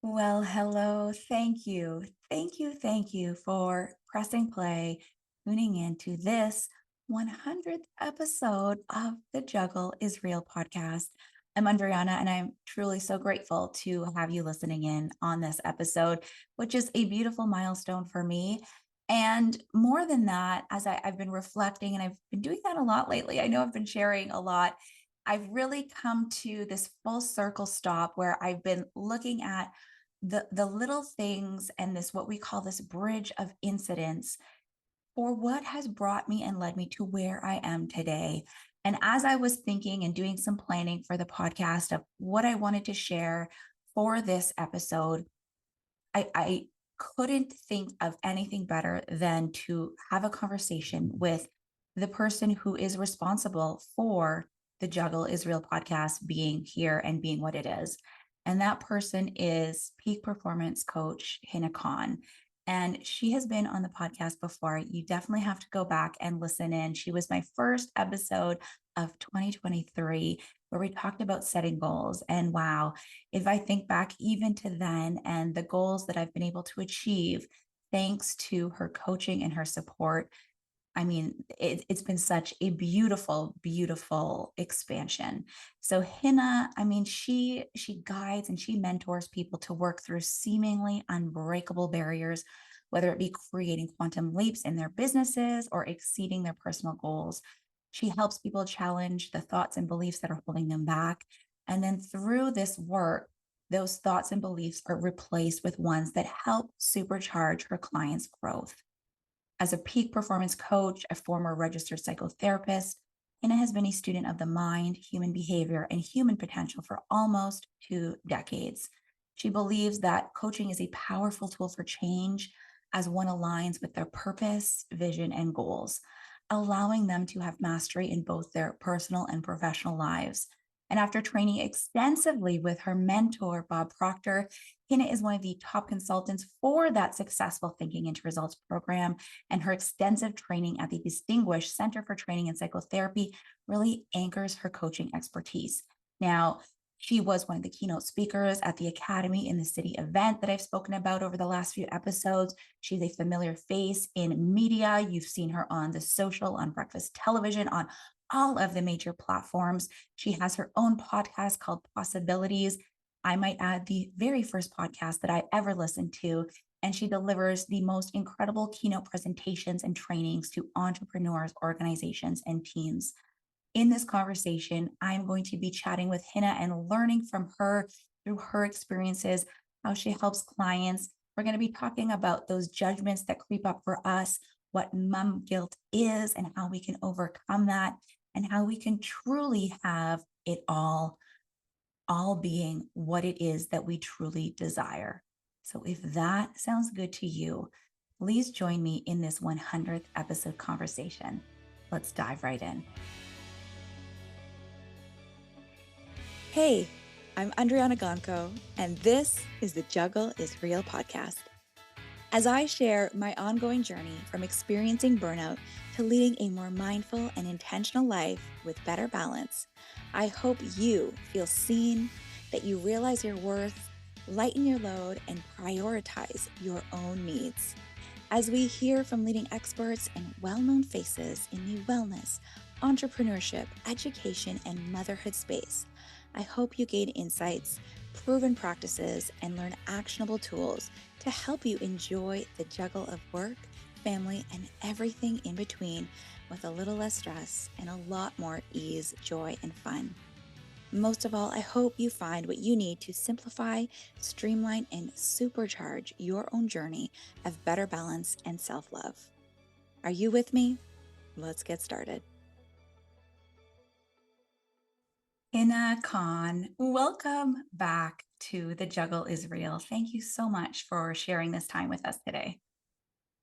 Well, hello. Thank you. Thank you. Thank you for pressing play, tuning in to this 100th episode of the Juggle is Real podcast. I'm Andryanna, and I'm truly so grateful to have you listening in on this episode, which is a beautiful milestone for me. And more than that, as I've been reflecting, and I've been doing that a lot lately, I know I've been sharing a lot. I've really come to this full circle stop where I've been looking at the little things and this what we call this bridge of incidents for what has brought me and led me to where I am today. And as I was thinking and doing some planning for the podcast of what I wanted to share for this episode, I couldn't think of anything better than to have a conversation with the person who is responsible for the Juggle Israel podcast being here and being what it is. And that person is peak performance coach Hina Khan. And she has been on the podcast before. You definitely have to go back and listen in. She was my first episode of 2023, where we talked about setting goals. And wow, if I think back even to then and the goals that I've been able to achieve, thanks to her coaching and her support, I mean, it's been such a beautiful, beautiful expansion. So Hina, I mean, she guides and she mentors people to work through seemingly unbreakable barriers, whether it be creating quantum leaps in their businesses or exceeding their personal goals. She helps people challenge the thoughts and beliefs that are holding them back. And then through this work, those thoughts and beliefs are replaced with ones that help supercharge her clients' growth. As a peak performance coach, a former registered psychotherapist, Hina has been a student of the mind, human behavior, and human potential for almost 2 decades. She believes that coaching is a powerful tool for change as one aligns with their purpose, vision, and goals, allowing them to have mastery in both their personal and professional lives. And after training extensively with her mentor, Bob Proctor, Hina is one of the top consultants for that successful Thinking into Results program, and her extensive training at the Distinguished Center for Training in Psychotherapy really anchors her coaching expertise. Now, she was one of the keynote speakers at the Academy in the City event that I've spoken about over the last few episodes. She's a familiar face in media. You've seen her on The Social, on breakfast television, on all of the major platforms. She has her own podcast called Possibilities. I might add the very first podcast that I ever listened to. And she delivers the most incredible keynote presentations and trainings to entrepreneurs, organizations, and teams. In this conversation, I'm going to be chatting with Hina and learning from her through her experiences, how she helps clients. We're going to be talking about those judgments that creep up for us, what mom guilt is, and how we can overcome that, and how we can truly have it all being what it is that we truly desire. So if that sounds good to you, please join me in this 100th episode conversation. Let's dive right in. Hey, I'm Andryanna Gonco, and this is the Juggle is Real podcast. As I share my ongoing journey from experiencing burnout to leading a more mindful and intentional life with better balance, I hope you feel seen, that you realize your worth, lighten your load, and prioritize your own needs. As we hear from leading experts and well-known faces in the wellness, entrepreneurship, education, and motherhood space, I hope you gain insights, proven practices, and learn actionable tools to help you enjoy the juggle of work, family, and everything in between with a little less stress and a lot more ease, joy, and fun. Most of all, I hope you find what you need to simplify, streamline, and supercharge your own journey of better balance and self-love. Are you with me? Let's get started. Hina Khan, welcome back to The Juggle is Real. Thank you so much for sharing this time with us today.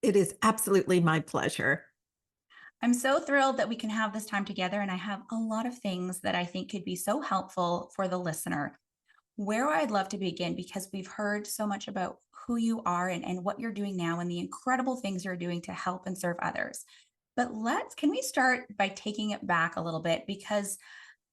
It is absolutely my pleasure. I'm so thrilled that we can have this time together, and I have a lot of things that I think could be so helpful for the listener. Where I'd love to begin, because we've heard so much about who you are and what you're doing now and the incredible things you're doing to help and serve others. But can we start by taking it back a little bit? Because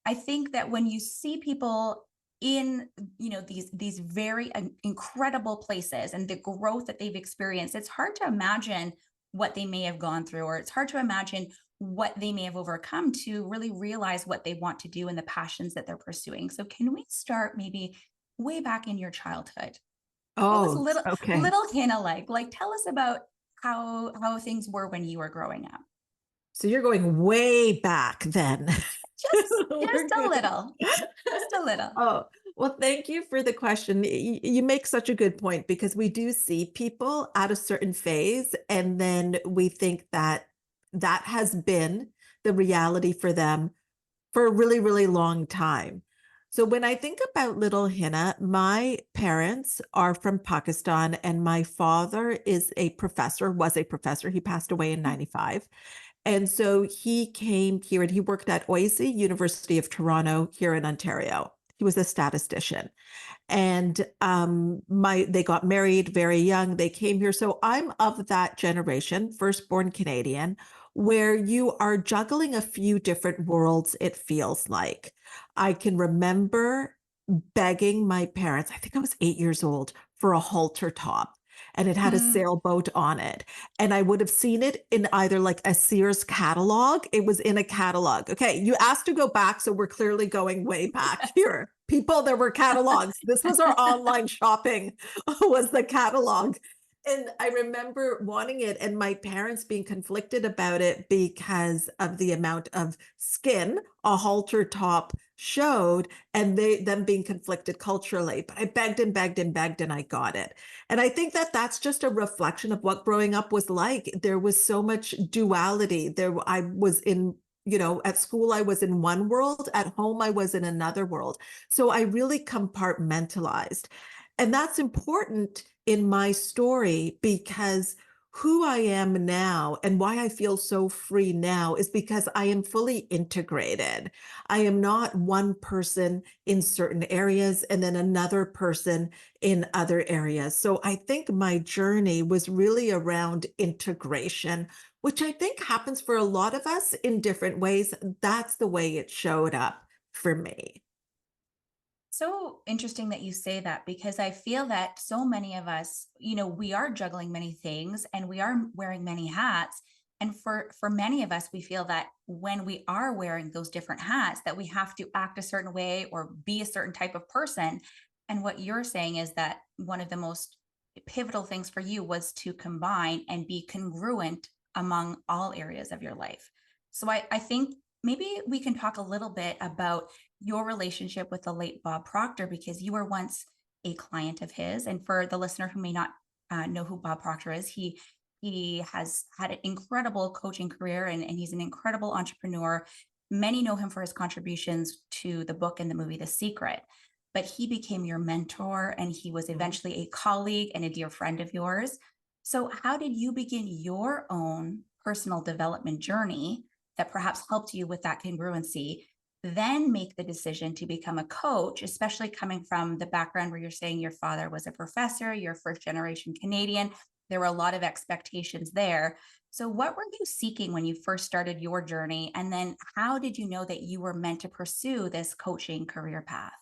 I think that when you see people in these very incredible places and the growth that they've experienced, it's hard to imagine what they may have gone through, or it's hard to imagine what they may have overcome to really realize what they want to do and the passions that they're pursuing. So can we start maybe way back in your childhood? What was Oh, little okay. little Hannah like? Like, tell us about how things were when you were growing up. So you're going way back then. Just We're a good. little, just a little. Oh, well, thank you for the question. You make such a good point because we do see people at a certain phase, and then we think that that has been the reality for them for a really, really long time. So when I think about little Hina, my parents are from Pakistan, and my father is a professor, was a professor. He passed away in 95. And so he came here and he worked at OISE, University of Toronto, here in Ontario. He was a statistician. And my they got married very young. They came here. So I'm of that generation, firstborn Canadian, where you are juggling a few different worlds, it feels like. I can remember begging my parents, I think I was 8 years old, for a halter top. And it had a Mm. sailboat on it. And I would have seen it in either like a Sears catalog. It was in a catalog. Okay, you asked to go back, so we're clearly going way back here. People, there were catalogs. This was our online shopping, was the catalog. And I remember wanting it and my parents being conflicted about it because of the amount of skin a halter top showed, and them being conflicted culturally. But I begged and begged and begged, and I got it. And I think that that's just a reflection of what growing up was like. There was so much duality. I was in, at school, I was in one world. At home, I was in another world. So I really compartmentalized. And that's important in my story because who I am now and why I feel so free now is because I am fully integrated. I am not one person in certain areas and then another person in other areas. So I think my journey was really around integration, which I think happens for a lot of us in different ways. That's the way it showed up for me. So interesting that you say that, because I feel that so many of us, we are juggling many things and we are wearing many hats. And for many of us, we feel that when we are wearing those different hats, that we have to act a certain way or be a certain type of person. And what you're saying is that one of the most pivotal things for you was to combine and be congruent among all areas of your life. So I think maybe we can talk a little bit about your relationship with the late Bob Proctor, because you were once a client of his. And for the listener who may not know who Bob Proctor is, he has had an incredible coaching career, and he's an incredible entrepreneur. Many know him for his contributions to the book and the movie The Secret, but he became your mentor and he was Mhm. eventually a colleague and a dear friend of yours. So, how did you begin your own personal development journey that perhaps helped you with that congruency? Then make the decision to become a coach, especially coming from the background where you're saying your father was a professor, you're first generation Canadian. There were a lot of expectations there. So, what were you seeking when you first started your journey? And then, how did you know that you were meant to pursue this coaching career path?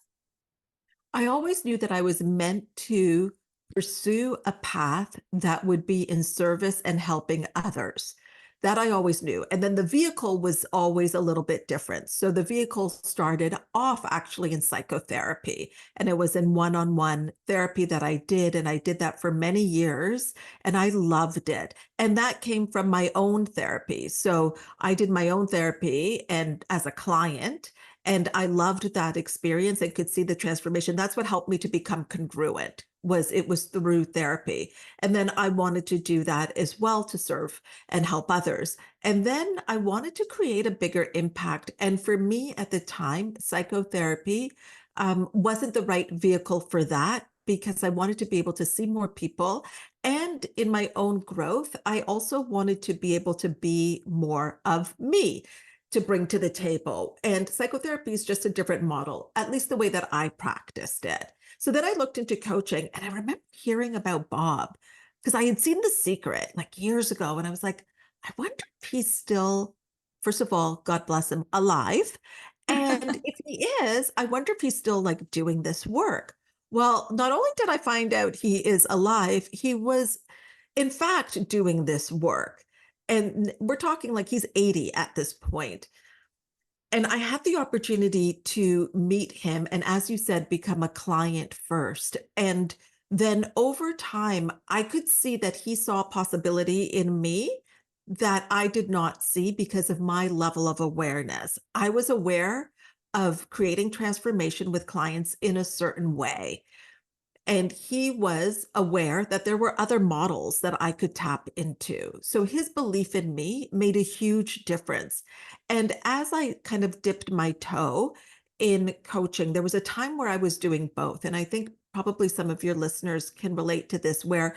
I always knew that I was meant to pursue a path that would be in service and helping others. That I always knew. And then the vehicle was always a little bit different. So the vehicle started off actually in psychotherapy, and it was in one on one therapy that I did. And I did that for many years, and I loved it. And that came from my own therapy. So I did my own therapy and as a client. And I loved that experience and could see the transformation. That's what helped me to become congruent. Was through therapy. And then I wanted to do that as well to serve and help others. And then I wanted to create a bigger impact. And for me at the time, psychotherapy wasn't the right vehicle for that because I wanted to be able to see more people. And in my own growth, I also wanted to be able to be more of me to bring to the table. And psychotherapy is just a different model, at least the way that I practiced it. So then I looked into coaching and I remember hearing about Bob because I had seen The Secret like years ago. And I was like, I wonder if he's still, first of all, God bless him, alive. And if he is, I wonder if he's still like doing this work. Well, not only did I find out he is alive, he was in fact doing this work. And we're talking like he's 80 at this point. And I had the opportunity to meet him and, as you said, become a client first. And then over time, I could see that he saw a possibility in me that I did not see because of my level of awareness. I was aware of creating transformation with clients in a certain way. And he was aware that there were other models that I could tap into. So his belief in me made a huge difference. And as I kind of dipped my toe in coaching, there was a time where I was doing both. And I think probably some of your listeners can relate to this, where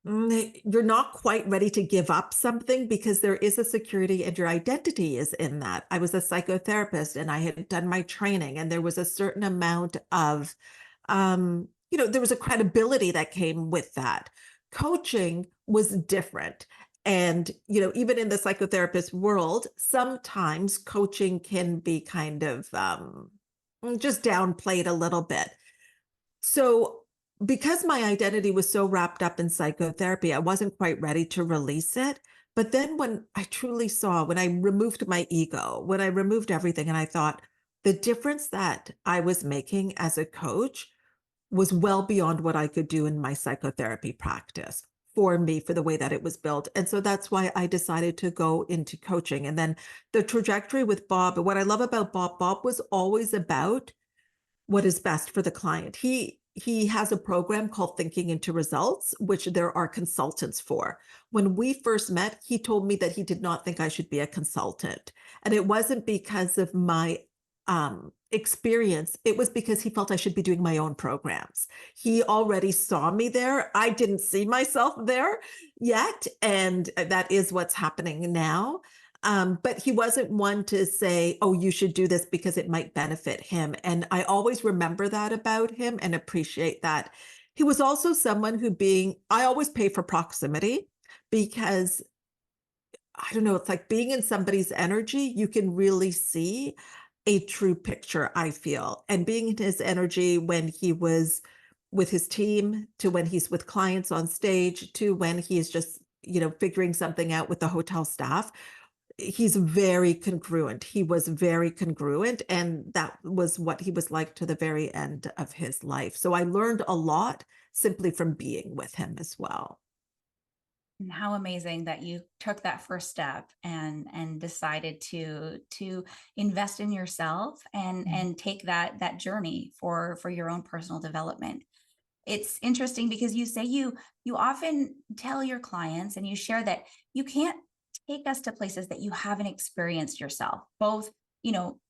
you're not quite ready to give up something because there is a security and your identity is in that. I was a psychotherapist and I had done my training, and there was a certain amount of there was a credibility that came with that. Coaching was different. And, even in the psychotherapist world, sometimes coaching can be kind of just downplayed a little bit. So, because my identity was so wrapped up in psychotherapy, I wasn't quite ready to release it. But then when I truly saw, when I removed my ego, when I removed everything, and I thought the difference that I was making as a coach was well beyond what I could do in my psychotherapy practice for me, for the way that it was built. And so that's why I decided to go into coaching. And then the trajectory with Bob, what I love about Bob was always about what is best for the client. He has a program called Thinking into Results, which there are consultants for. When we first met, he told me that he did not think I should be a consultant. And it wasn't because of my experience, it was because he felt I should be doing my own programs. He already saw me there. I didn't see myself there yet. And that is what's happening now. But he wasn't one to say, oh, you should do this because it might benefit him. And I always remember that about him and appreciate that. He was also someone I always pay for proximity because I don't know, it's like being in somebody's energy, you can really see a true picture, I feel. And being in his energy when he was with his team, to when he's with clients on stage, to when he is just, figuring something out with the hotel staff, he's very congruent. He was very congruent. And that was what he was like to the very end of his life. So I learned a lot simply from being with him as well. And how amazing that you took that first step and decided to invest in yourself and take that journey for your own personal development. It's interesting because you say you often tell your clients and you share that you can't take us to places that you haven't experienced yourself, both,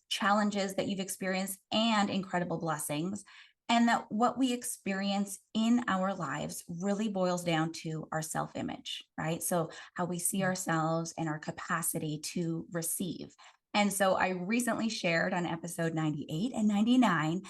challenges that you've experienced and incredible blessings. And that what we experience in our lives really boils down to our self image, right? So, how we see ourselves and our capacity to receive. And so, I recently shared on episode 98 and 99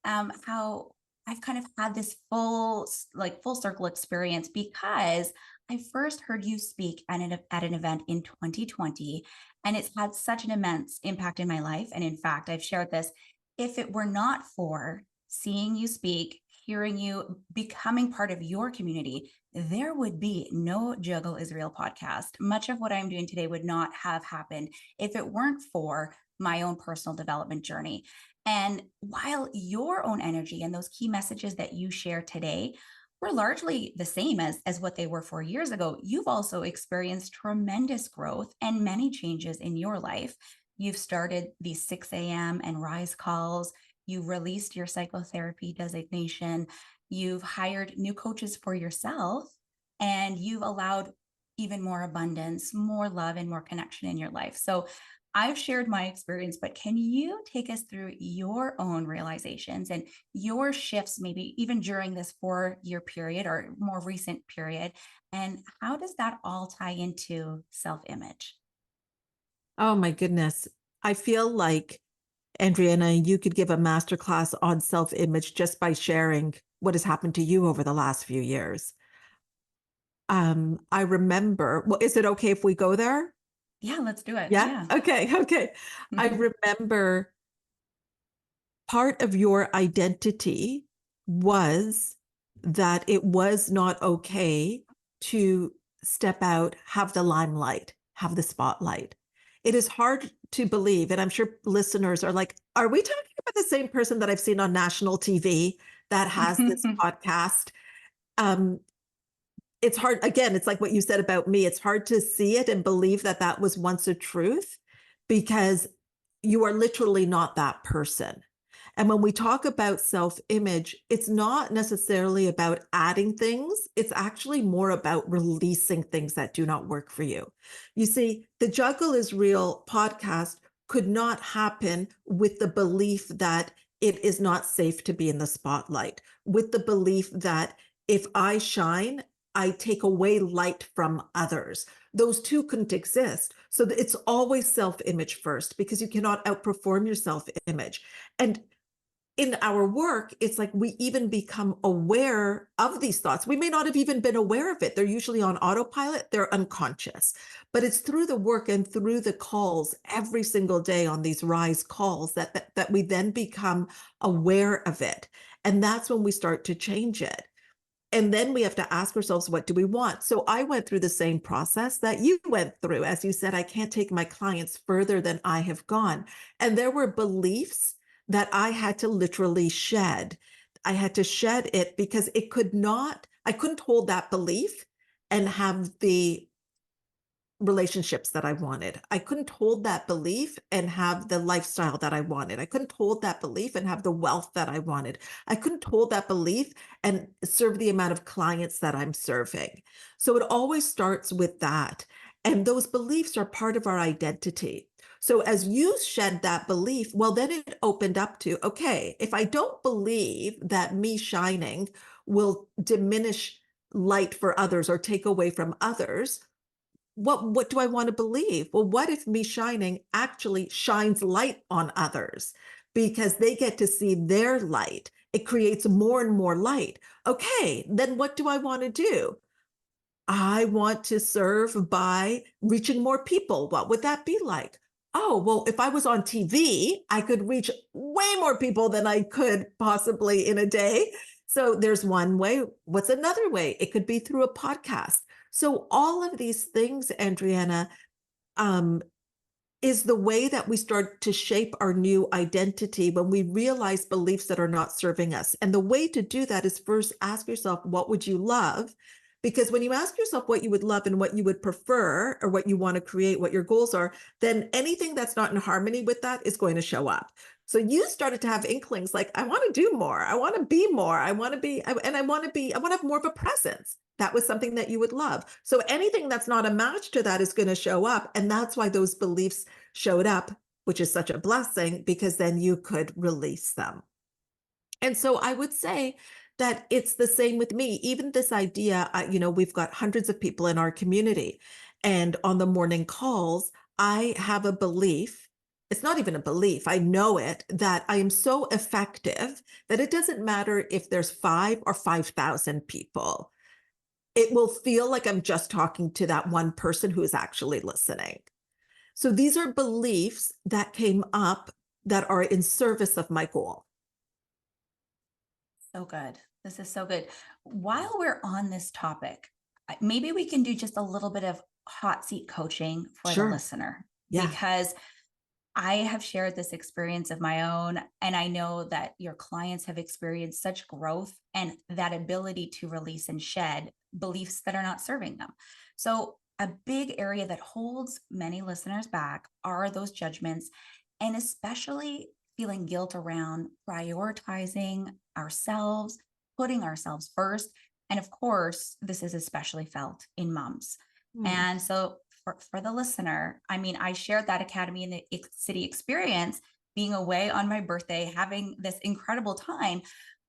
how I've kind of had this full circle experience because I first heard you speak at an event in 2020, and it's had such an immense impact in my life. And in fact, I've shared this. If it were not for seeing you speak, hearing you, becoming part of your community, there would be no Juggle Israel podcast. Much of what I'm doing today would not have happened if it weren't for my own personal development journey. And while your own energy and those key messages that you share today were largely the same as what they were 4 years ago, you've also experienced tremendous growth and many changes in your life. You've started these 6 a.m. and rise calls. You've released your psychotherapy designation. You've hired new coaches for yourself, and you've allowed even more abundance, more love, and more connection in your life. So I've shared my experience, but can you take us through your own realizations and your shifts, maybe even during this 4 year period or more recent period? And how does that all tie into self image? Oh my goodness. I feel like, Andryanna, you could give a masterclass on self image just by sharing what has happened to you over the last few years. I remember, well, is it okay if we go there? Yeah, let's do it. Yeah. Yeah. Okay. Okay. I remember part of your identity was that it was not okay to step out, have the limelight, have the spotlight. It is hard to believe, and I'm sure listeners are like, are we talking about the same person that I've seen on national TV that has this podcast? Um, it's hard. Again, it's like what you said about me. It's hard to see it and believe that that was once a truth because you are literally not that person. And when we talk about self image, it's not necessarily about adding things. It's actually more about releasing things that do not work for you. You see, the Juggle is Real podcast could not happen with the belief that it is not safe to be in the spotlight, with the belief that if I shine, I take away light from others. Those two couldn't exist. So it's always self image first because you cannot outperform your self image. And in our work, it's like we even become aware of these thoughts. We may not have even been aware of it. They're usually on autopilot, they're unconscious. But it's through the work and through the calls every single day on these rise calls that we then become aware of it. And that's when we start to change it. And then we have to ask ourselves, what do we want? So I went through the same process that you went through. As you said, I can't take my clients further than I have gone. And there were beliefs that I had to literally shed. I had to shed it because I couldn't hold that belief and have the relationships that I wanted. I couldn't hold that belief and have the lifestyle that I wanted. I couldn't hold that belief and have the wealth that I wanted. I couldn't hold that belief and serve the amount of clients that I'm serving. So it always starts with that. And those beliefs are part of our identity. So as you shed that belief, well, then it opened up to, okay, if I don't believe that me shining will diminish light for others or take away from others, what do I want to believe? Well, what if me shining actually shines light on others because they get to see their light? It creates more and more light. Okay, then what do I want to do? I want to serve by reaching more people. What would that be like? Oh, well, if I was on TV, I could reach way more people than I could possibly in a day. So there's one way. What's another way? It could be through a podcast. So all of these things, Andryanna, um, is the way that we start to shape our new identity when we realize beliefs that are not serving us. And the way to do that is first ask yourself, what would you love? Because when you ask yourself what you would love and what you would prefer or what you want to create, what your goals are, then anything that's not in harmony with that is going to show up. So you started to have inklings like, I want to do more. I want to be more. I want to be, and I want to have more of a presence. That was something that you would love. So anything that's not a match to that is going to show up. And that's why those beliefs showed up, which is such a blessing because then you could release them. And so I would say that it's the same with me. Even this idea, we've got hundreds of people in our community. And on the morning calls, I have a belief. It's not even a belief. I know it that I am so effective that it doesn't matter if there's 5,000 or 5,000 people. It will feel like I'm just talking to that one person who is actually listening. So these are beliefs that came up that are in service of my goal. So good. This is so good. While we're on this topic, maybe we can do just a little bit of hot seat coaching for the Sure. listener, Yeah. because I have shared this experience of my own, and I know that your clients have experienced such growth and that ability to release and shed beliefs that are not serving them. So, a big area that holds many listeners back are those judgments, and especially feeling guilt around prioritizing ourselves, putting ourselves first. And of course, this is especially felt in moms. Hmm. And so for the listener, I mean, I shared that Academy in the City experience, being away on my birthday, having this incredible time.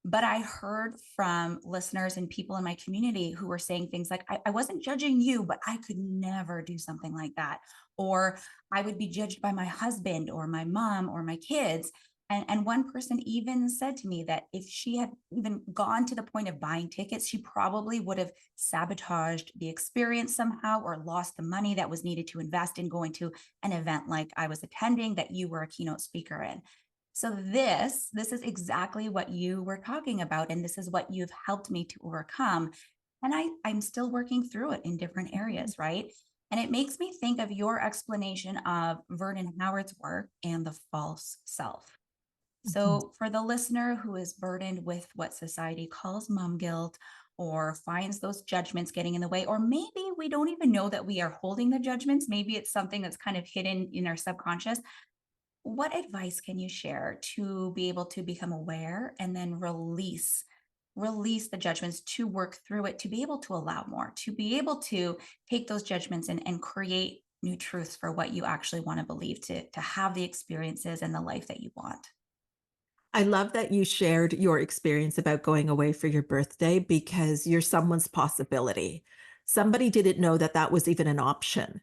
But I heard from listeners and people in my community who were saying things like, I wasn't judging you, but I could never do something like that. Or I would be judged by my husband or my mom or my kids. And one person even said to me that if she had even gone to the point of buying tickets, she probably would have sabotaged the experience somehow or lost the money that was needed to invest in going to an event like I was attending that you were a keynote speaker in. So this is exactly what you were talking about, and this is what you've helped me to overcome. And I'm still working through it in different areas, right? And it makes me think of your explanation of Vernon Howard's work and the false self. Mhm. So, for the listener who is burdened with what society calls mom guilt or finds those judgments getting in the way, or maybe we don't even know that we are holding the judgments, maybe it's something that's kind of hidden in our subconscious. What advice can you share to be able to become aware and then release the judgments, to work through it, to be able to allow more, to be able to take those judgments and create new truths for what you actually want to believe, to have the experiences and the life that you want? I love that you shared your experience about going away for your birthday because you're someone's possibility. Somebody didn't know that that was even an option.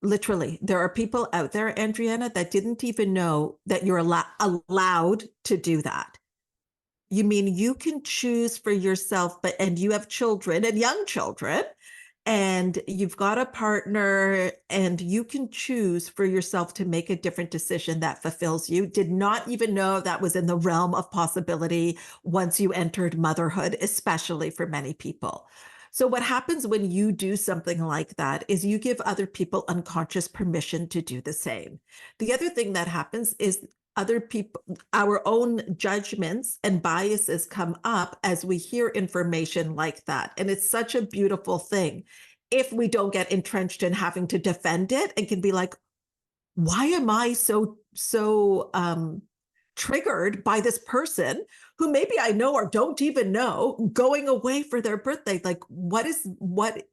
Literally, there are people out there, Andryanna, that didn't even know that you're allowed to do that. You mean you can choose for yourself, but and you have children and young children, and you've got a partner, and you can choose for yourself to make a different decision that fulfills you. Did not even know that was in the realm of possibility once you entered motherhood, especially for many people. So, what happens when you do something like that is you give other people unconscious permission to do the same. The other thing that happens is other people, our own judgments and biases come up as we hear information like that. And it's such a beautiful thing if we don't get entrenched in having to defend it and can be like, why am I so triggered by this person who maybe I know or don't even know going away for their birthday? Like, what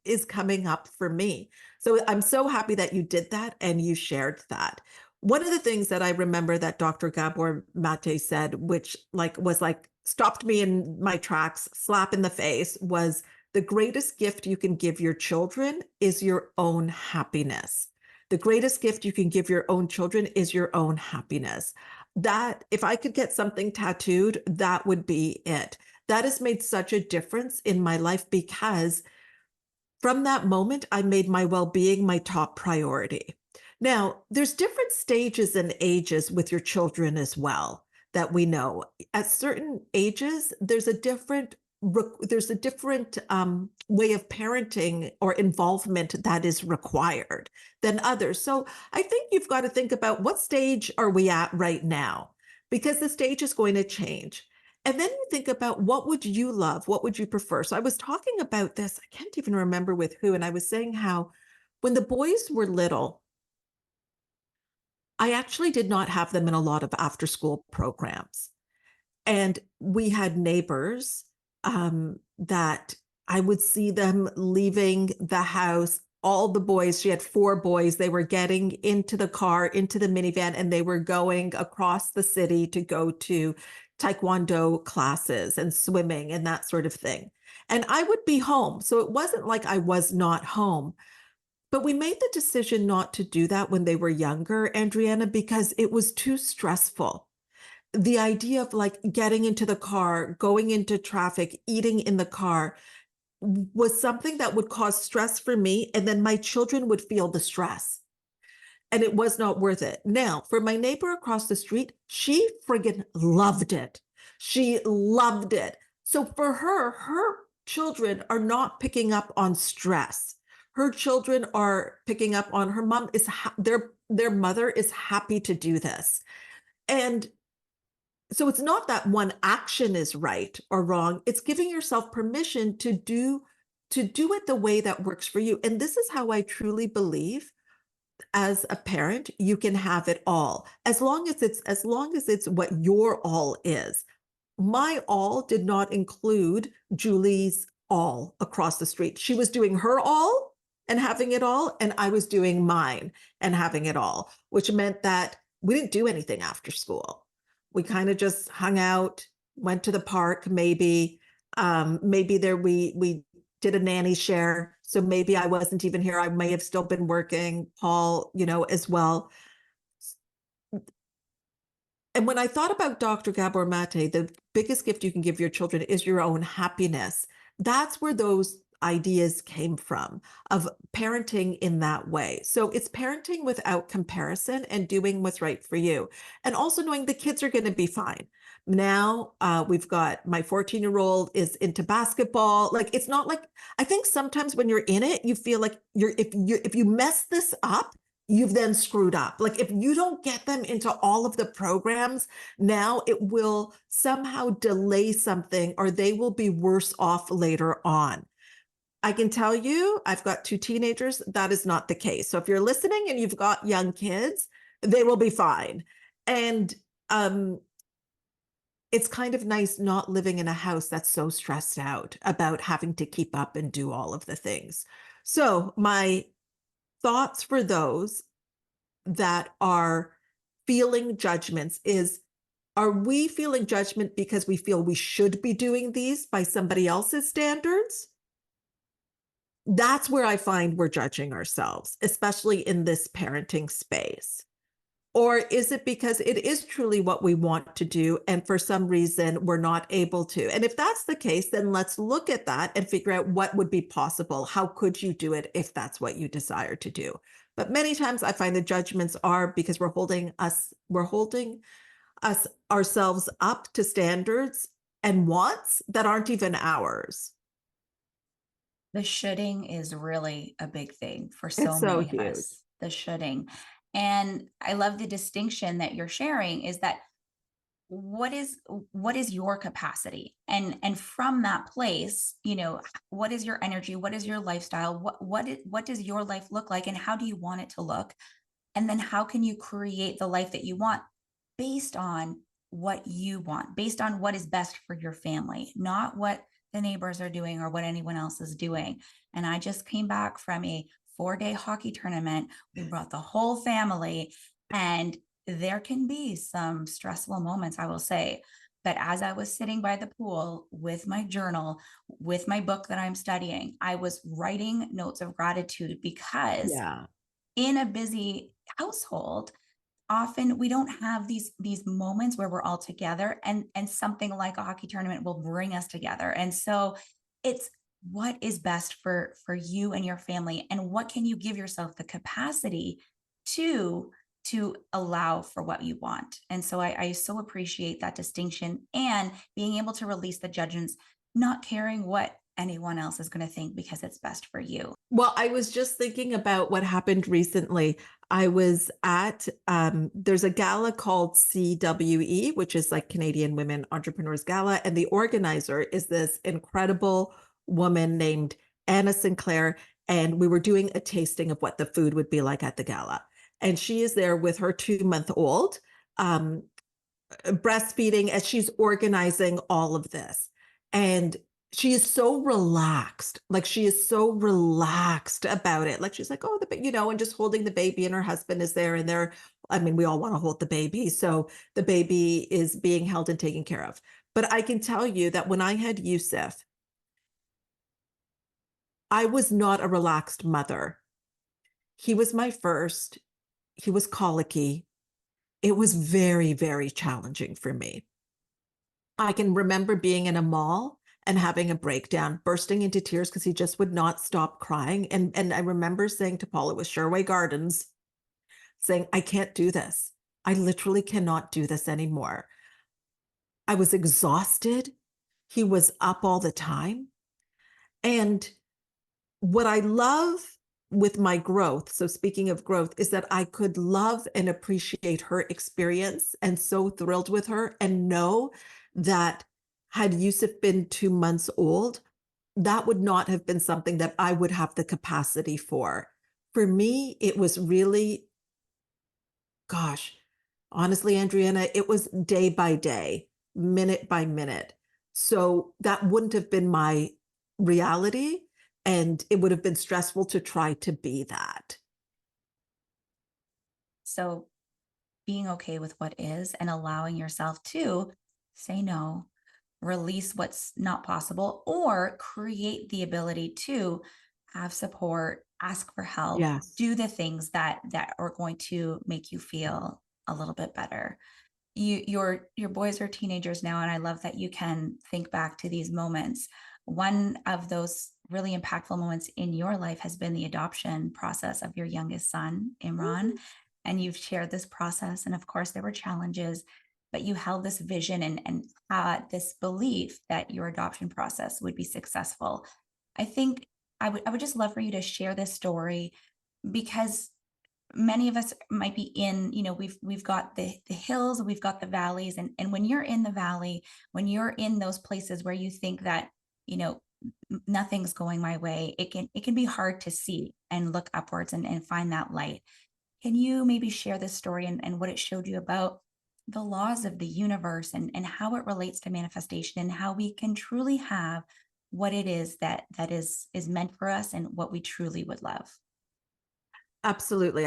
is coming up for me? So I'm so happy that you did that and you shared that. One of the things that I remember that Dr. Gabor Mate said, which was like stopped me in my tracks, slap in the face, was the greatest gift you can give your children is your own happiness. The greatest gift you can give your own children is your own happiness. That if I could get something tattooed, that would be it. That has made such a difference in my life because from that moment, I made my well-being my top priority. Now, there's different stages and ages with your children as well that we know. At certain ages, there's a different way of parenting or involvement that is required than others. So I think you've got to think about what stage are we at right now, because the stage is going to change. And then you think about what would you love? What would you prefer? So I was talking about this, I can't even remember with who, and I was saying how when the boys were little, I actually did not have them in a lot of after school programs. And we had neighbors that I would see them leaving the house. All the boys, she had 4 boys, they were getting into the car, into the minivan, and they were going across the city to go to taekwondo classes and swimming and that sort of thing. And I would be home. So it wasn't like I was not home. But we made the decision not to do that when they were younger, Andryanna, because it was too stressful. The idea of like getting into the car, going into traffic, eating in the car was something that would cause stress for me. And then my children would feel the stress. And it was not worth it. Now, for my neighbor across the street, she friggin' loved it. She loved it. So for her, her children are not picking up on stress. Her children are picking up on her mom is their mother is happy to do this. And so it's not that one action is right or wrong. It's giving yourself permission to do it the way that works for you. And this is how I truly believe as a parent, you can have it all as long as it's what your all is. My all did not include Julie's all across the street. She was doing her all and having it all, and I was doing mine and having it all, which meant that we didn't do anything after school. We kind of just hung out, went to the park, maybe there we did a nanny share. So maybe I wasn't even here. I may have still been working, Paul, as well. And when I thought about Dr. Gabor Mate, the biggest gift you can give your children is your own happiness. That's where those ideas came from of parenting in that way. So it's parenting without comparison and doing what's right for you. And also knowing the kids are going to be fine. Now we've got my 14-year-old is into basketball. Like it's not like I think sometimes when you're in it, you feel like if you mess this up, you've then screwed up. Like if you don't get them into all of the programs, now it will somehow delay something or they will be worse off later on. I can tell you, I've got two teenagers, that is not the case. So if you're listening and you've got young kids, they will be fine. And it's kind of nice not living in a house that's so stressed out about having to keep up and do all of the things. So my thoughts for those that are feeling judgments is, are we feeling judgment because we feel we should be doing these by somebody else's standards? That's where I find we're judging ourselves, especially in this parenting space. Or is it because it is truly what we want to do and for some reason we're not able to? And if that's the case, then let's look at that and figure out what would be possible. How could you do it if that's what you desire to do? But many times I find the judgments are because we're holding us ourselves up to standards and wants that aren't even ours. The shoulding is really a big thing for It's so so many of huge. us, the shoulding. And I love the distinction that you're sharing is that what is what is your capacity, and from that place, what is your energy, what is your lifestyle, what does your life look like, and how do you want it to look, and then how can you create the life that you want based on what you want, based on what is best for your family, not what the neighbors are doing or what anyone else is doing. And I just came back from a 4-day hockey tournament. We brought the whole family, and there can be some stressful moments, I will say. But as I was sitting by the pool with my journal, with my book that I'm studying, I was writing notes of gratitude because Yeah. in a busy household, often we don't have these moments where we're all together, and something like a hockey tournament will bring us together. And so it's what is best for you and your family, and what can you give yourself the capacity to allow for what you want. And so I so appreciate that distinction and being able to release the judgments, not caring what anyone else is going to think because it's best for you. Well, I was just thinking about what happened recently. I was at there's a gala called CWE, which is like Canadian Women Entrepreneurs Gala, and the organizer is this incredible woman named Anna Sinclair, and we were doing a tasting of what the food would be like at the gala. And she is there with her 2-month-old, um, breastfeeding as she's organizing all of this. And she is so relaxed. Like she is so relaxed about it. Like she's like, oh, and just holding the baby, and her husband is there, and I mean, we all want to hold the baby. So the baby is being held and taken care of. But I can tell you that when I had Yusuf, I was not a relaxed mother. He was my first. He was colicky. It was very, very challenging for me. I can remember being in a mall and having a breakdown, bursting into tears because he just would not stop crying. And I remember saying to Paul, it was Sherway Gardens, saying, I can't do this. I literally cannot do this anymore. I was exhausted. He was up all the time. And what I love with my growth, so speaking of growth, is that I could love and appreciate her experience and so thrilled with her and know that had Yusuf been 2 months old, that would not have been something that I would have the capacity for. For me, it was really, gosh, honestly, Andryanna, it was day by day, minute by minute. So that wouldn't have been my reality. And it would have been stressful to try to be that. So being okay with what is and allowing yourself to say no, release what's not possible, or create the ability to have support, ask for help, Yes. do the things that are going to make you feel a little bit better. your boys are teenagers now, and I love that you can think back to these moments. One of those really impactful moments in your life has been the adoption process of your youngest son, Imran. Mhm. And you've shared this process. And of course, there were challenges, but you held this vision and this belief that your adoption process would be successful. I think I would just love for you to share this story because many of us might be in, we've got the hills, we've got the valleys, and when you're in the valley, when you're in those places where you think that, you know nothing's going my way, it can be hard to see and look upwards and find that light. Can you maybe share this story and what it showed you about the laws of the universe and how it relates to manifestation and how we can truly have what it is that is meant for us and what we truly would love? Absolutely.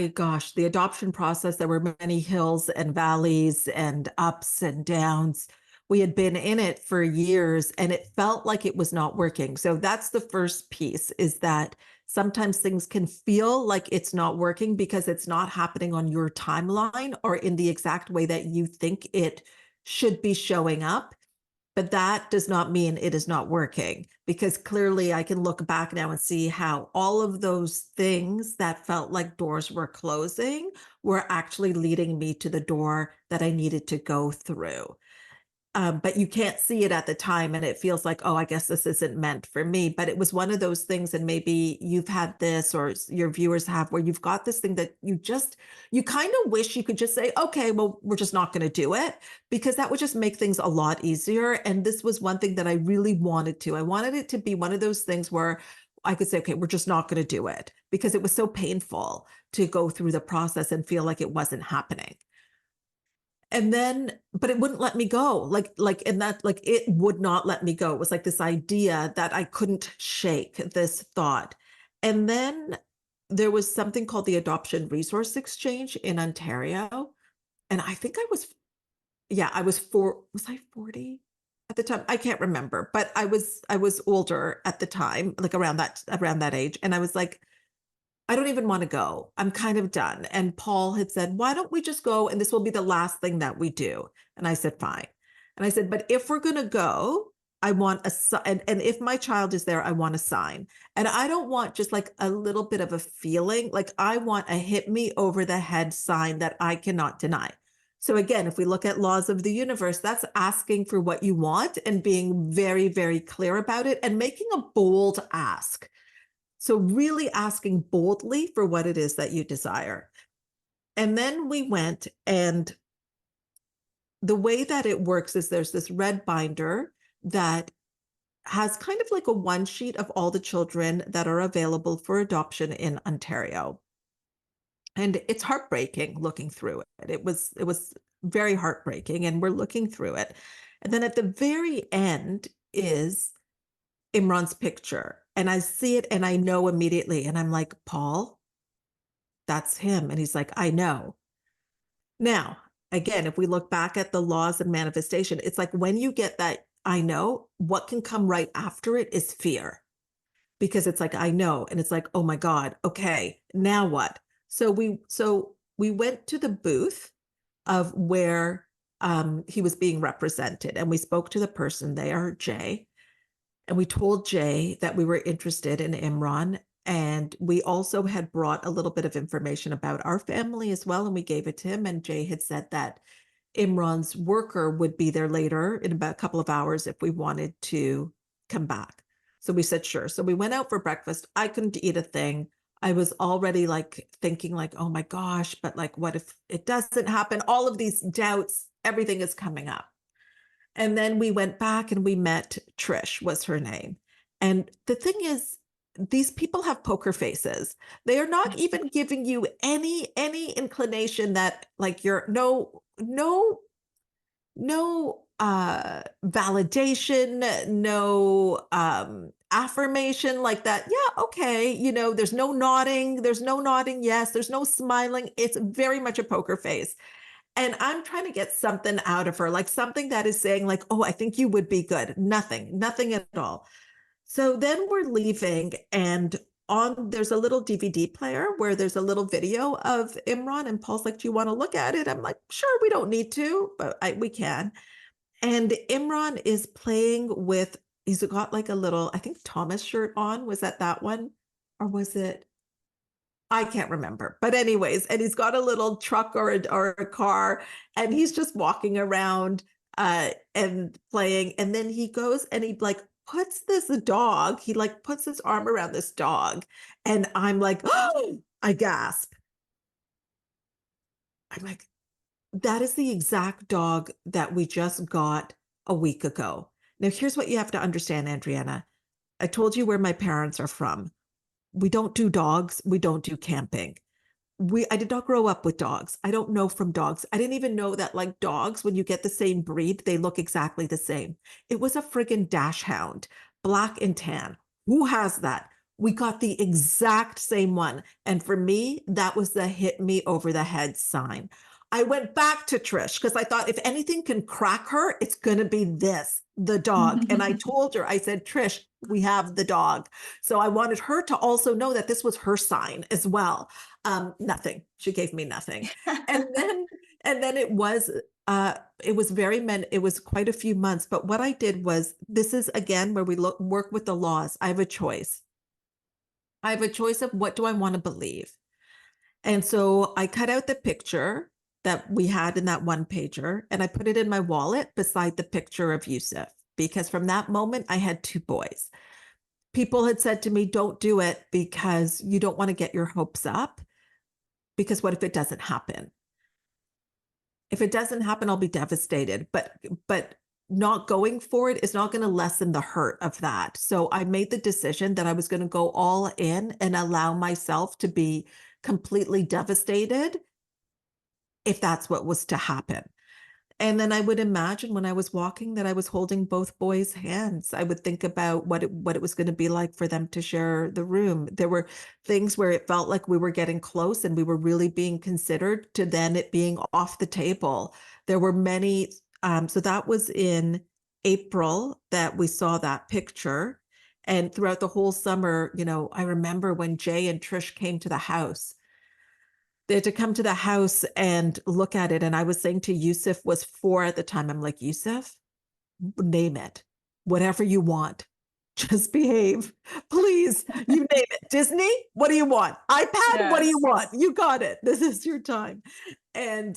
Gosh, the adoption process, there were many hills and valleys and ups and downs. We had been in it for years and it felt like it was not working. So that's the first piece, is that sometimes things can feel like it's not working because it's not happening on your timeline or in the exact way that you think it should be showing up. But that does not mean it is not working, because clearly I can look back now and see how all of those things that felt like doors were closing were actually leading me to the door that I needed to go through. But you can't see it at the time, and it feels like, oh, I guess this isn't meant for me. But it was one of those things, and maybe you've had this, or your viewers have, where you've got this thing that you kind of wish you could just say, okay, well, we're just not going to do it, because that would just make things a lot easier. And this was one thing that I really wanted to. I wanted it to be one of those things where I could say, okay, we're just not going to do it, because it was so painful to go through the process and feel like it wasn't happening. And then, but it wouldn't let me go. And that, like, it would not let me go. It was like this idea that I couldn't shake, this thought. And then there was something called the Adoption Resource Exchange in Ontario. And I think yeah, was I 40 at the time? I can't remember, but I was older at the time, like around that age. And I was like, I don't even want to go. I'm kind of done. And Paul had said, why don't we just go? And this will be the last thing that we do. And I said, fine. And I said, but if we're going to go, I want and if my child is there, I want a sign. And I don't want just like a little bit of a feeling. Like, I want a hit me over the head sign that I cannot deny. So again, if we look at laws of the universe, that's asking for what you want and being very, very clear about it and making a bold ask. So really asking boldly for what it is that you desire. And then we went, and the way that it works is there's this red binder that has kind of like a one sheet of all the children that are available for adoption in Ontario. And it's heartbreaking looking through it. It was very heartbreaking, and we're looking through it. And then at the very end is Imran's picture. And I see it and I know immediately. And I'm like, Paul, that's him. And he's like, I know. Now, again, if we look back at the laws of manifestation, it's like when you get that, I know, what can come right after it is fear, because it's like, I know. And it's like, oh my God, okay, now what? So we went to the booth of where he was being represented, and we spoke to the person there, Jay. And we told Jay that we were interested in Imran. And we also had brought a little bit of information about our family as well. And we gave it to him. And Jay had said that Imran's worker would be there later in about a couple of hours if we wanted to come back. So we said, sure. So we went out for breakfast. I couldn't eat a thing. I was already like thinking like, oh my gosh, but like, what if it doesn't happen? All of these doubts, everything is coming up. And then we went back and we met Trish, was her name. And the thing is, these people have poker faces. They are not Yes. even giving you any inclination that like you're no validation, no affirmation like that. Yeah, okay. There's no nodding, yes, there's no smiling. It's very much a poker face. And I'm trying to get something out of her, like something that is saying, like, oh, I think you would be good. Nothing at all. So then we're leaving, and there's a little DVD player where there's a little video of Imran, and Paul's like, do you want to look at it? I'm like, sure, we don't need to, but we can. And Imran is playing with, he's got like a little, I think Thomas shirt on. Was that one? Or was it? I can't remember. But anyways, and he's got a little truck or a car, and he's just walking around and playing. And then he goes and he like puts this dog, he like puts his arm around this dog. And I'm like, oh, I gasp. I'm like, that is the exact dog that we just got a week ago. Now, here's what you have to understand, Andryanna. I told you where my parents are from. We don't do dogs. We don't do camping. I did not grow up with dogs. I don't know from dogs. I didn't even know that like dogs, when you get the same breed, they look exactly the same. It was a friggin' dash hound, black and tan. Who has that? We got the exact same one. And for me, that was the hit me over the head sign. I went back to Trish because I thought if anything can crack her, it's going to be this, the dog. And I told her, I said, Trish, we have the dog. So I wanted her to also know that this was her sign as well. Nothing. She gave me nothing. And then it was it was quite a few months. But what I did was, this is again where we work with the laws. I have a choice. I have a choice of what do I want to believe. And so I cut out the picture that we had in that one pager and I put it in my wallet beside the picture of Yusuf, because from that moment I had two boys. People had said to me, don't do it because you don't want to get your hopes up, because what if it doesn't happen? If it doesn't happen, I'll be devastated. But not going for it is not going to lessen the hurt of that. So I made the decision that I was going to go all in and allow myself to be completely devastated if that's what was to happen. And then I would imagine when I was walking that I was holding both boys' hands. I would think about what it was going to be like for them to share the room. There were things where it felt like we were getting close and we were really being considered, to then it being off the table. There were many. So that was in April that we saw that picture. And throughout the whole summer, I remember when Jay and Trish came to the house. They had to come to the house and look at it. And I was saying to Yusuf, was 4 at the time. I'm like, Yusuf, name it, whatever you want. Just behave, please. You name it. Disney, what do you want? iPad, what do you want? You got it. This is your time. And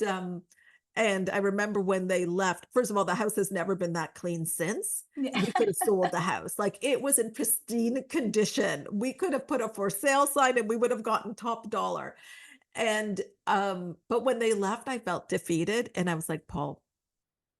I remember when they left, first of all, the house has never been that clean since. Yeah. We could have sold the house. Like, it was in pristine condition. We could have put a for sale sign and we would have gotten top dollar. And but when they left, I felt defeated. And I was like, Paul,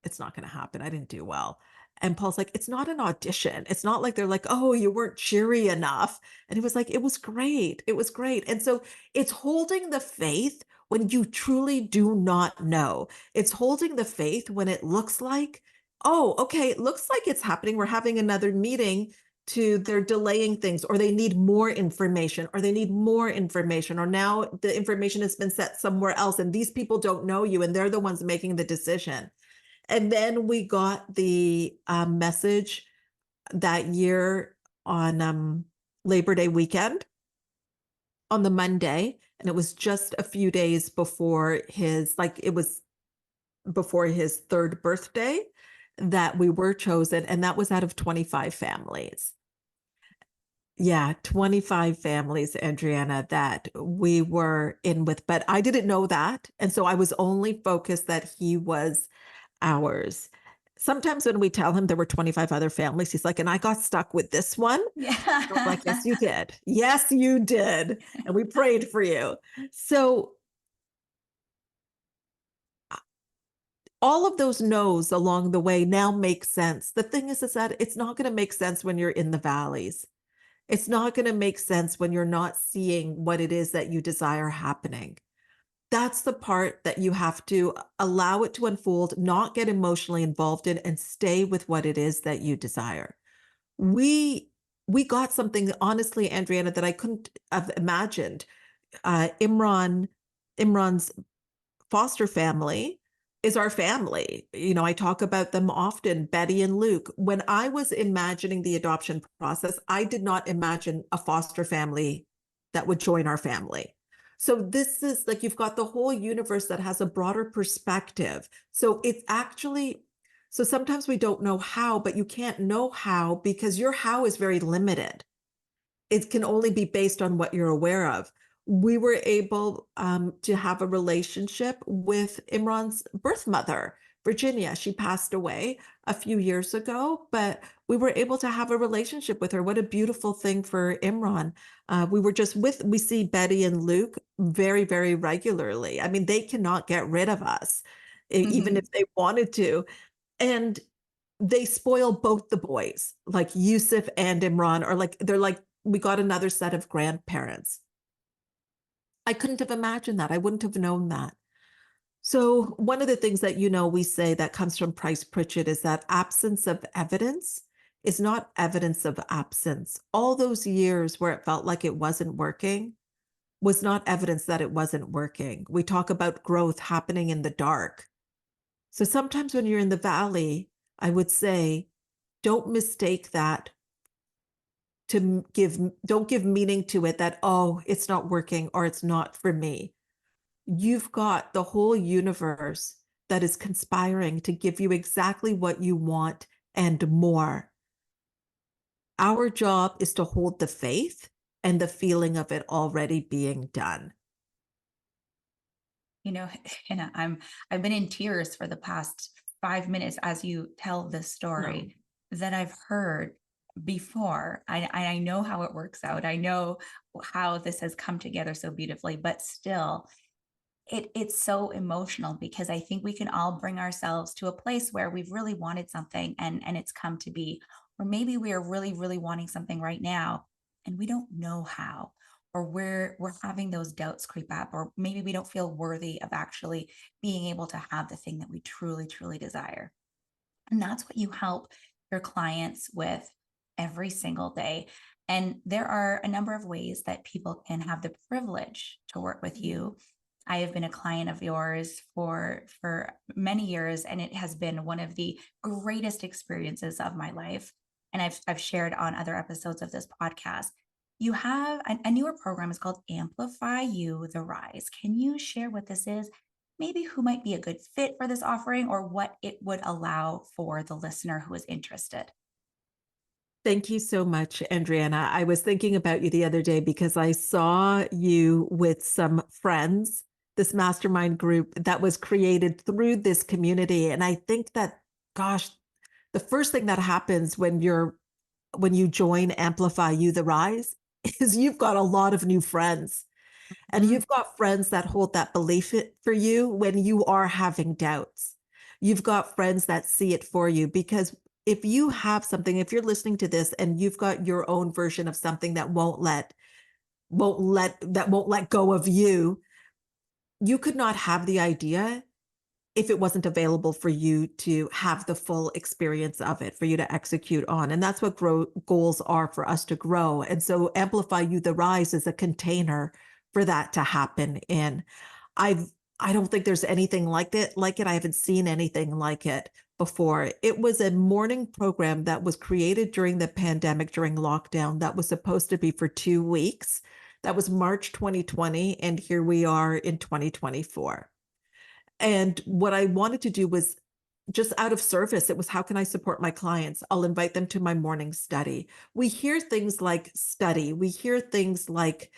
it's not going to happen. I didn't do well. And Paul's like, it's not an audition. It's not like they're like, oh, you weren't cheery enough. And he was like, it was great. It was great. And so it's holding the faith when you truly do not know. It's holding the faith when it looks like, oh, okay, it looks like it's happening. We're having another meeting, to they're delaying things, or they need more information, or they need more information, or now the information has been set somewhere else and these people don't know you and they're the ones making the decision. And then we got the message that year on Labor Day weekend on the Monday. And it was just a few days before it was before his 3rd birthday that we were chosen. And that was out of 25 families. Yeah, 25 families, Andryanna, that we were in with, but I didn't know that. And so I was only focused that he was ours. Sometimes when we tell him there were 25 other families, he's like, and I got stuck with this one. I was like, yes, you did. Yes, you did. And we prayed for you. So all of those no's along the way now make sense. The thing is that it's not going to make sense when you're in the valleys. It's not going to make sense when you're not seeing what it is that you desire happening. That's the part that you have to allow it to unfold, not get emotionally involved in, and stay with what it is that you desire. We got something, honestly, Andryanna, that I couldn't have imagined. Imran's foster family is our family. You know, I talk about them often, Betty and Luke. When I was imagining the adoption process, I did not imagine a foster family that would join our family. So this is like you've got the whole universe that has a broader perspective. So it's actually, so sometimes we don't know how, but you can't know how because your how is very limited. It can only be based on what you're aware of. We were able to have a relationship with Imran's birth mother, Virginia. She passed away a few years ago, but we were able to have a relationship with her. What a beautiful thing for Imran. We see Betty and Luke very, very regularly. I mean, they cannot get rid of us, even if Mhm. they wanted to. And they spoil both the boys, like Yusuf and Imran are like, they're like, we got another set of grandparents. I couldn't have imagined that. I wouldn't have known that. So, one of the things that, we say that comes from Price Pritchett is that absence of evidence is not evidence of absence. All those years where it felt like it wasn't working was not evidence that it wasn't working. We talk about growth happening in the dark. So, sometimes when you're in the valley, I would say, don't mistake that don't give meaning to it that, oh, it's not working or it's not for me. You've got the whole universe that is conspiring to give you exactly what you want and more. Our job is to hold the faith and the feeling of it already being done. You know, Hannah, I've been in tears for the past 5 minutes as you tell this No. story that I've heard before. I know how it works out. I know how this has come together so beautifully, but still, it's so emotional because I think we can all bring ourselves to a place where we've really wanted something and it's come to be, or maybe we are really really wanting something right now and we don't know how, or we're having those doubts creep up, or maybe we don't feel worthy of actually being able to have the thing that we truly truly desire. And that's what you help your clients with every single day. And there are a number of ways that people can have the privilege to work with you. I have been a client of yours for many years, and it has been one of the greatest experiences of my life. And I've shared on other episodes of this podcast. You have a newer program. It's called Amplify You the Rise. Can you share what this is? Maybe who might be a good fit for this offering or what it would allow for the listener who is interested. Thank you so much, Andryanna. I was thinking about you the other day because I saw you with some friends, this mastermind group that was created through this community. And I think that, gosh, the first thing that happens when you join Amplify You the Rise is you've got a lot of new friends. And Mhm. you've got friends that hold that belief for you when you are having doubts. You've got friends that see it for you because if you have something, if you're listening to this and you've got your own version of something that won't let go of you, you could not have the idea if it wasn't available for you to have the full experience of it, for you to execute on. And that's what goals are for us to grow. And so Amplify You the Rise is a container for that to happen in. I've I don't think there's anything like it. I haven't seen anything like it before. It was a morning program that was created during the pandemic, during lockdown, that was supposed to be for 2 weeks. That was March 2020, and here we are in 2024. And what I wanted to do was just out of service. It was how can I support my clients? I'll invite them to my morning study. We hear things like study, we hear things like,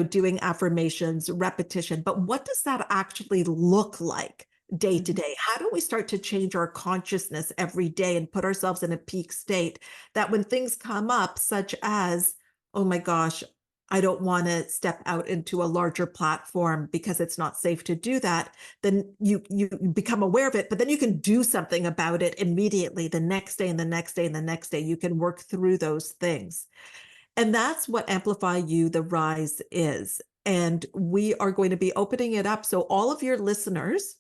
doing affirmations, repetition, but what does that actually look like day to Mhm. day? How do we start to change our consciousness every day and put ourselves in a peak state that when things come up, such as, oh my gosh, I don't want to step out into a larger platform because it's not safe to do that, then you become aware of it, but then you can do something about it immediately the next day and the next day and the next day. You can work through those things. And that's what Amplify You the Rise is. And we are going to be opening it up so all of your listeners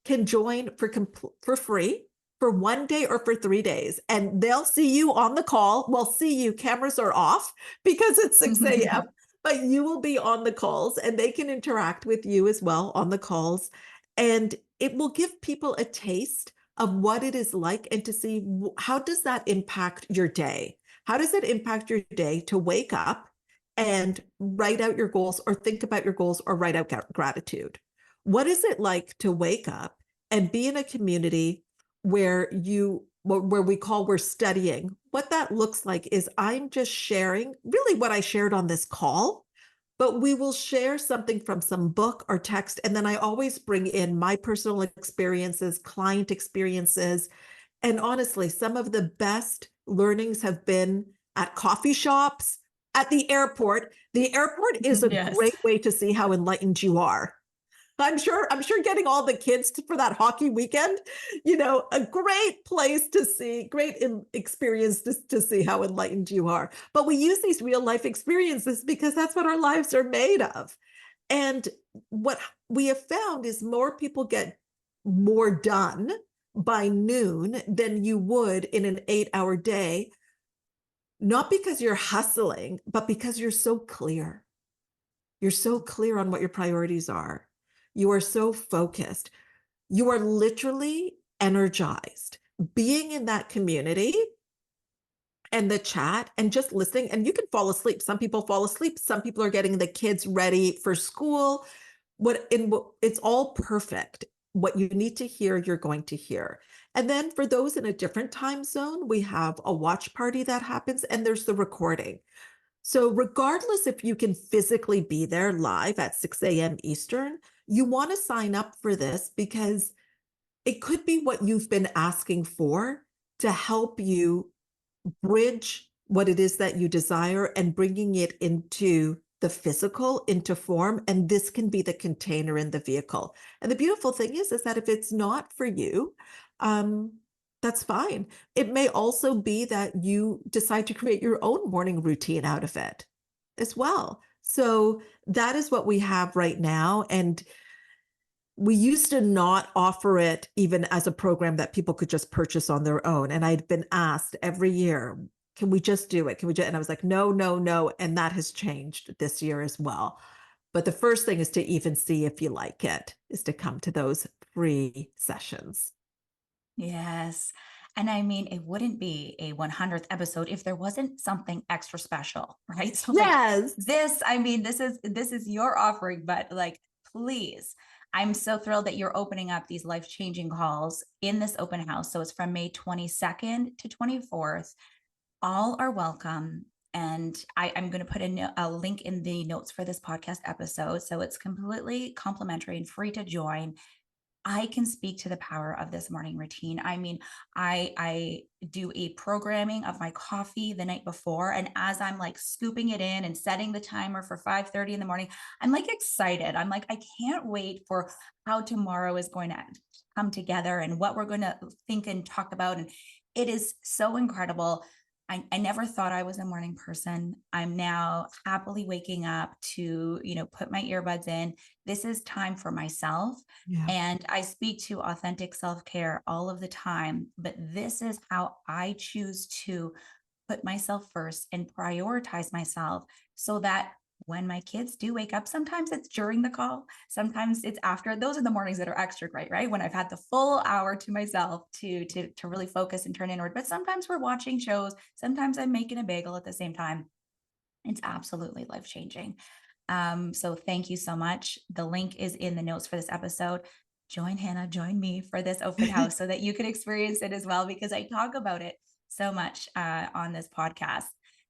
can join for free for 1 day or for 3 days. And they'll see you on the call. We'll see you. Cameras are off because it's 6 a.m., but you will be on the calls and they can interact with you as well on the calls. And it will give people a taste of what it is like and to see how does that impact your day? How does it impact your day to wake up and write out your goals or think about your goals or write out gratitude? What is it like to wake up and be in a community where where we call we're studying? What that looks like is I'm just sharing really what I shared on this call, but we will share something from some book or text. And then I always bring in my personal experiences, client experiences. And honestly, some of the best learnings have been at coffee shops, at the airport. The airport is a Yes. great way to see how enlightened you are. I'm sure getting all the kids for that hockey weekend, a great place to see, great experience to see how enlightened you are. But we use these real life experiences because that's what our lives are made of. And what we have found is more people get more done by noon than you would in an 8-hour day, not because you're hustling, but because you're so clear. You're so clear on what your priorities are. You are so focused. You are literally energized. Being in that community and the chat and just listening, and you can fall asleep. Some people fall asleep. Some people are getting the kids ready for school. It's all perfect. What you need to hear, you're going to hear. And then for those in a different time zone, we have a watch party that happens, and there's the recording. So, regardless if you can physically be there live at 6 a.m. Eastern, you want to sign up for this because it could be what you've been asking for to help you bridge what it is that you desire and bringing it into the physical, into form. And this can be the container in the vehicle. And the beautiful thing is that if it's not for you, um, that's fine. It may also be that you decide to create your own morning routine out of it as well. So that is what we have right now. And we used to not offer it even as a program that people could just purchase on their own. And I'd been asked every year, can we just do it? Can we just? And I was like, no, no, no. And that has changed this year as well. But the first thing is to even see if you like it, is to come to those free sessions. Yes. And I mean, it wouldn't be a 100th episode if there wasn't something extra special, right? So like Yes. this, I mean, this is your offering, but like, please, I'm so thrilled that you're opening up these life-changing calls in this open house. So it's from May 22nd to 24th. All are welcome. And I'm going to put a link in the notes for this podcast episode. So it's completely complimentary and free to join. I can speak to the power of this morning routine. I mean, I do a programming of my coffee the night before, and as I'm like scooping it in and setting the timer for 5:30 in the morning, I'm like excited. I'm like, I can't wait for how tomorrow is going to come together and what we're going to think and talk about. And it is so incredible. I never thought I was a morning person. I'm now happily waking up to, put my earbuds in. This is time for myself. Yeah. And I speak to authentic self care all of the time, but this is how I choose to put myself first and prioritize myself so that when my kids do wake up, sometimes it's during the call, sometimes it's after. Those are the mornings that are extra great, right? When I've had the full hour to myself to really focus and turn inward. But sometimes we're watching shows, sometimes I'm making a bagel at the same time. It's absolutely life changing. So thank you so much. The link is in the notes for this episode. Join Hannah, join me for this open house so that you can experience it as well, because I talk about it so much on this podcast.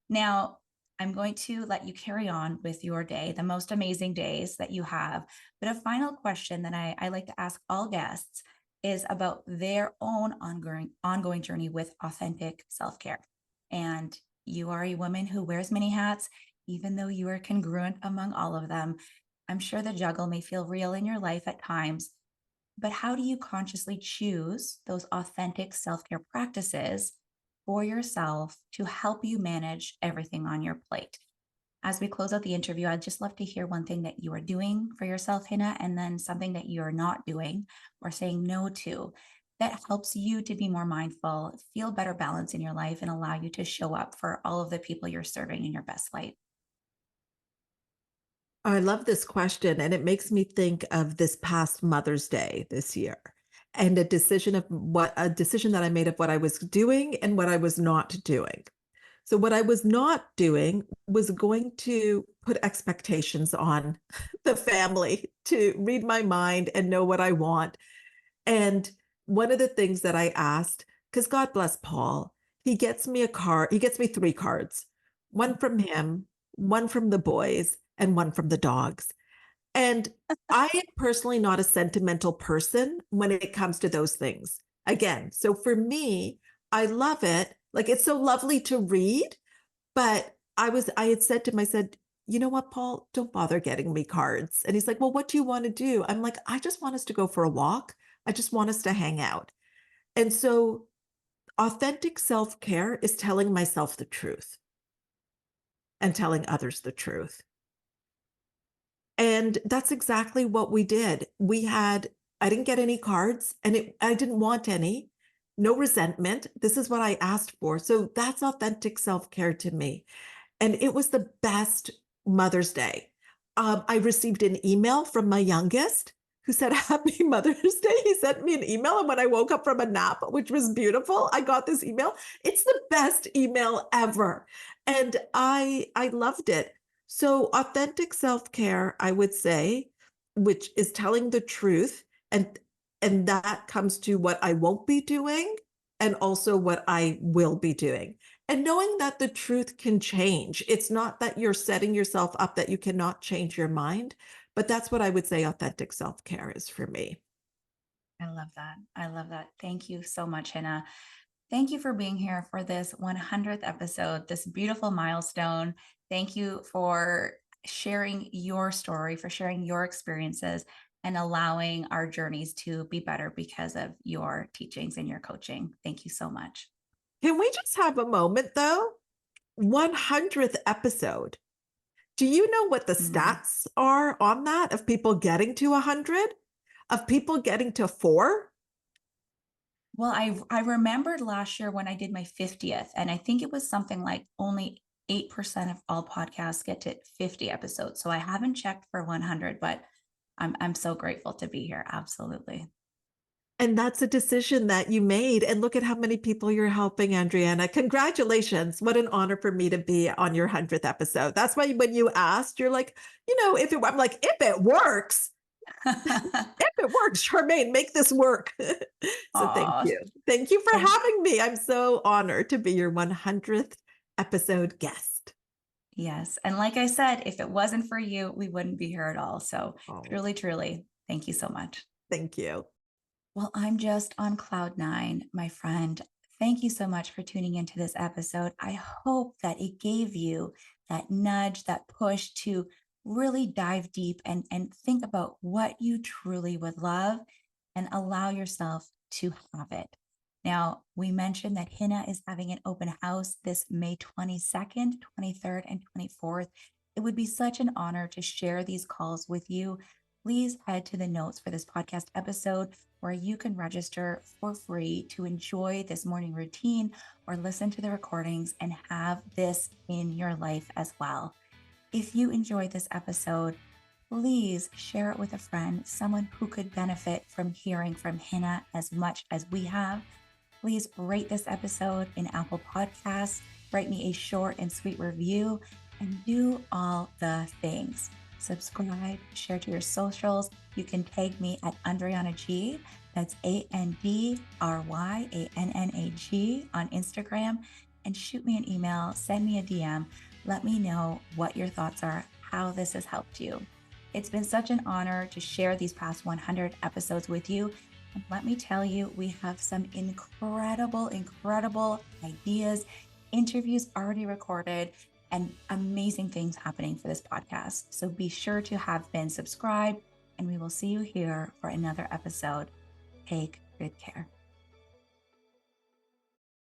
Now, I'm going to let you carry on with your day, the most amazing days that you have. But a final question that I like to ask all guests is about their own ongoing journey with authentic self-care. And you are a woman who wears many hats, even though you are congruent among all of them. I'm sure the juggle may feel real in your life at times, but how do you consciously choose those authentic self care practices for yourself to help you manage everything on your plate? As we close out the interview, I'd just love to hear one thing that you are doing for yourself, Hina, and then something that you're not doing or saying no to that helps you to be more mindful, feel better balance in your life, and allow you to show up for all of the people you're serving in your best light. I love this question, and it makes me think of this past Mother's Day this year and a decision that I made of what I was doing and what I was not doing. So what I was not doing was going to put expectations on the family to read my mind and know what I want. And one of the things that I asked, because God bless Paul, he gets me a card, he gets me 3 cards, one from him, one from the boys, and one from the dogs. And I am personally not a sentimental person when it comes to those things. Again, so for me, I love it. Like it's so lovely to read, but I had said to him, I said, you know what, Paul, don't bother getting me cards. And he's like, well, what do you want to do? I'm like, I just want us to go for a walk. I just want us to hang out. And so authentic self care is telling myself the truth and telling others the truth. And that's exactly what we did. I didn't get any cards and I didn't want any, no resentment. This is what I asked for. So that's authentic self care to me. And it was the best Mother's Day. I received an email from my youngest who said, Happy Mother's Day. He sent me an email. And when I woke up from a nap, which was beautiful, I got this email. It's the best email ever. And I loved it. So authentic self-care, I would say, which is telling the truth, and that comes to what I won't be doing and also what I will be doing. And knowing that the truth can change. It's not that you're setting yourself up that you cannot change your mind, but that's what I would say authentic self-care is for me. I love that. I love that. Thank you so much, Hina. Thank you for being here for this 100th episode, this beautiful milestone. Thank you for sharing your story, for sharing your experiences, and allowing our journeys to be better because of your teachings and your coaching. Thank you so much. Can we just have a moment though? 100th episode. Do you know what the Mm. stats are on that of people getting to 100? Of people getting to 4? Well, I remembered last year when I did my 50th, and I think it was something like only 8% of all podcasts get to 50 episodes. So I haven't checked for 100, but I'm so grateful to be here. Absolutely. And that's a decision that you made. And look at how many people you're helping, Andryanna. Congratulations. What an honor for me to be on your 100th episode. That's why when you asked, you're like, I'm like, if it works, if it works, Charmaine, make this work. So thank Aw, you. Thank you for thank having me. I'm so honored to be your 100th episode guest. yes. And like I said, if it wasn't for you, we wouldn't be here at all. So Oh, truly, truly, thank you so much. thank you. Well, I'm just on cloud nine, my friend. Thank you so much for tuning into this episode. I hope that it gave you that nudge, that push to really dive deep and think about what you truly would love and allow yourself to have it. Now, we mentioned that Hina is having an open house this May 22nd, 23rd, and 24th. It would be such an honor to share these calls with you. Please head to the notes for this podcast episode where you can register for free to enjoy this morning routine or listen to the recordings and have this in your life as well. If you enjoyed this episode, please share it with a friend, someone who could benefit from hearing from Hina as much as we have. Please rate this episode in Apple Podcasts, write me a short and sweet review, and do all the things. Subscribe, share to your socials. You can tag me at Andryanna G. That's ANDRYANNAG on Instagram, and shoot me an email, send me a DM. Let me know what your thoughts are, how this has helped you. It's been such an honor to share these past 100 episodes with you. And let me tell you, we have some incredible, incredible ideas, interviews already recorded, and amazing things happening for this podcast. So be sure to have been subscribed, and we will see you here for another episode. Take good care.